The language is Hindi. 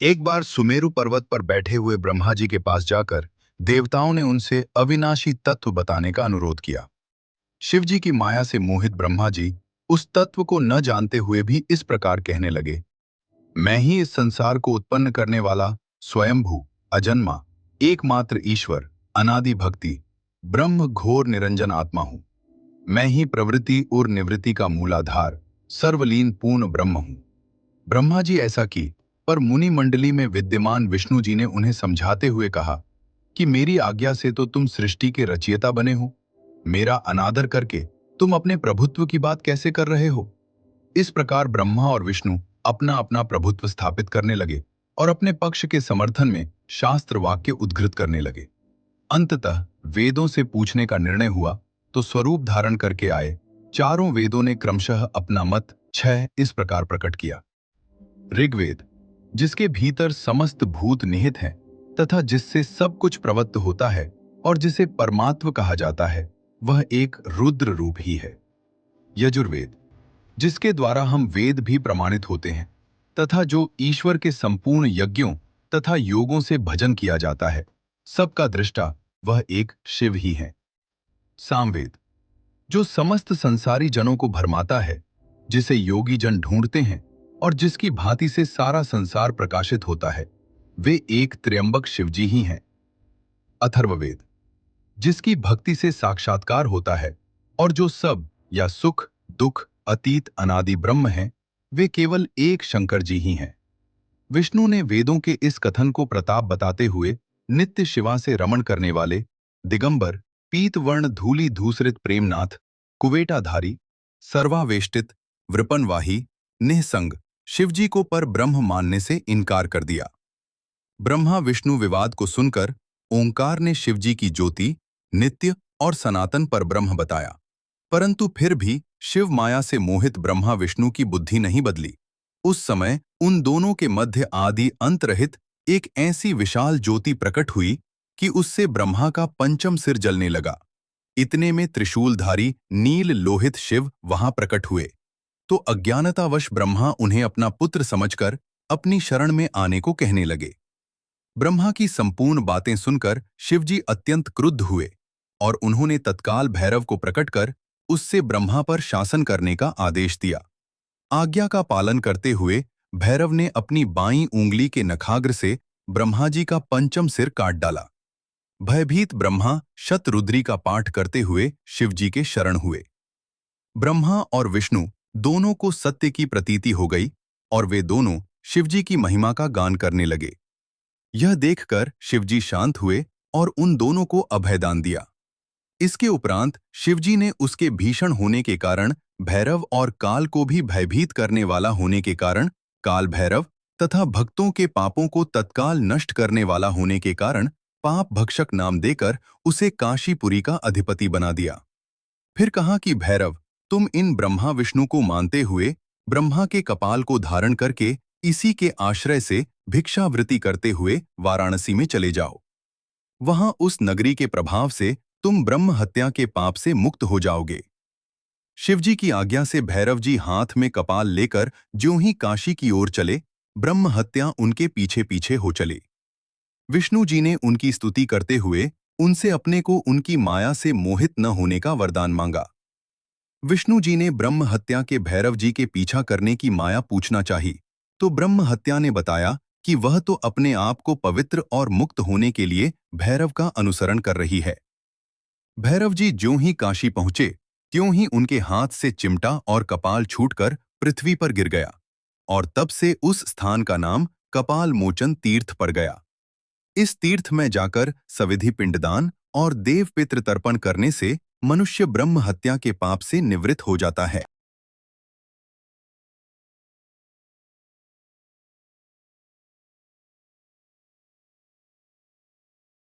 एक बार सुमेरु पर्वत पर बैठे हुए ब्रह्मा जी के पास जाकर देवताओं ने उनसे अविनाशी तत्व बताने का अनुरोध किया। शिव जी की माया से मोहित ब्रह्मा जी उस तत्व को न जानते हुए भी इस प्रकार कहने लगे। मैं ही इस संसार को उत्पन्न करने वाला स्वयंभू, अजन्मा, एकमात्र ईश्वर, अनादि भक्ति, ब्रह्म घोर निरंजन आत्मा हूं। मैं ही प्रवृत्ति और निवृत्ति का मूलाधार, सर्वलीन पूर्ण ब्रह्म हूं। ब्रह्मा जी ऐसा की, पर मुनि मंडली में विद्यमान विष्णु जी ने उन्हें समझाते हुए कहा कि मेरी आज्ञा से तो तुम सृष्टि के रचयिता बने हो, मेरा अनादर करके तुम अपने प्रभुत्व की बात कैसे कर रहे हो। इस प्रकार ब्रह्मा और विष्णु अपना अपना प्रभुत्व स्थापित करने लगे और अपने पक्ष के समर्थन में शास्त्र वाक्य उद्घृत करने लगे। अंततः वेदों से पूछने का निर्णय हुआ तो स्वरूप धारण करके आए चारों वेदों ने क्रमशः अपना मत छह इस प्रकार प्रकट किया। ऋग्वेद, जिसके भीतर समस्त भूत निहित हैं तथा जिससे सब कुछ प्रवत्त होता है और जिसे परमात्व कहा जाता है, वह एक रुद्र रूप ही है। यजुर्वेद, जिसके द्वारा हम वेद भी प्रमाणित होते हैं तथा जो ईश्वर के संपूर्ण यज्ञों तथा योगों से भजन किया जाता है, सबका दृष्टा वह एक शिव ही है। सामवेद, जो समस्त संसारी जनों को भरमाता है, जिसे योगी जन ढूंढते हैं और जिसकी भांति से सारा संसार प्रकाशित होता है, वे एक त्र्यंबक शिवजी ही हैं। अथर्ववेद, जिसकी भक्ति से साक्षात्कार होता है और जो सब या सुख दुख अतीत अनादि ब्रह्म हैं, वे केवल एक शंकर जी ही हैं। विष्णु ने वेदों के इस कथन को प्रताप बताते हुए नित्य शिवा से रमण करने वाले दिगंबर, पीतवर्ण धूली धूसरित प्रेमनाथ, कुवेटाधारी, सर्वावेष्टित, वृपनवाही, निःसंग शिवजी को पर ब्रह्म मानने से इनकार कर दिया। ब्रह्मा विष्णु विवाद को सुनकर ओंकार ने शिवजी की ज्योति, नित्य और सनातन पर ब्रह्म बताया, परंतु फिर भी शिव माया से मोहित ब्रह्मा विष्णु की बुद्धि नहीं बदली। उस समय उन दोनों के मध्य आदि अंत रहित एक ऐसी विशाल ज्योति प्रकट हुई कि उससे ब्रह्मा का पंचम सिर जलने लगा। इतने में त्रिशूलधारी नील लोहित शिव वहां प्रकट हुए, तो अज्ञानतावश ब्रह्मा उन्हें अपना पुत्र समझकर अपनी शरण में आने को कहने लगे। ब्रह्मा की संपूर्ण बातें सुनकर शिवजी अत्यंत क्रुद्ध हुए और उन्होंने तत्काल भैरव को प्रकट कर उससे ब्रह्मा पर शासन करने का आदेश दिया। आज्ञा का पालन करते हुए भैरव ने अपनी बाईं उंगली के नखाग्र से ब्रह्मा जी का पंचम सिर काट डाला। भयभीत ब्रह्मा शतरुद्री का पाठ करते हुए शिवजी के शरण हुए। ब्रह्मा और विष्णु दोनों को सत्य की प्रतीति हो गई और वे दोनों शिवजी की महिमा का गान करने लगे। यह देखकर शिवजी शांत हुए और उन दोनों को अभयदान दिया। इसके उपरांत शिवजी ने उसके भीषण होने के कारण भैरव और काल को भी भयभीत करने वाला होने के कारण काल भैरव तथा भक्तों के पापों को तत्काल नष्ट करने वाला होने के कारण पाप भक्षक नाम देकर उसे काशीपुरी का अधिपति बना दिया। फिर कहा कि भैरव, तुम इन ब्रह्मा विष्णु को मानते हुए ब्रह्मा के कपाल को धारण करके इसी के आश्रय से भिक्षावृत्ति करते हुए वाराणसी में चले जाओ। वहां उस नगरी के प्रभाव से तुम ब्रह्म हत्या के पाप से मुक्त हो जाओगे। शिवजी की आज्ञा से भैरव जी हाथ में कपाल लेकर ज्यों ही काशी की ओर चले, ब्रह्म हत्या उनके पीछे पीछे हो चली। विष्णु जी ने उनकी स्तुति करते हुए उनसे अपने को उनकी माया से मोहित न होने का वरदान मांगा। विष्णु जी ने ब्रह्म हत्या के भैरव जी के पीछा करने की माया पूछना चाही, तो ब्रह्म हत्या ने बताया कि वह तो अपने आप को पवित्र और मुक्त होने के लिए भैरव का अनुसरण कर रही है। भैरव जी ज्यों ही काशी पहुंचे, त्यों ही उनके हाथ से चिमटा और कपाल छूटकर पृथ्वी पर गिर गया और तब से उस स्थान का नाम कपाल मोचन तीर्थ पड़ गया। इस तीर्थ में जाकर सविधि पिंडदान और देव पितृ तर्पण करने से मनुष्य ब्रह्म हत्या के पाप से निवृत्त हो जाता है।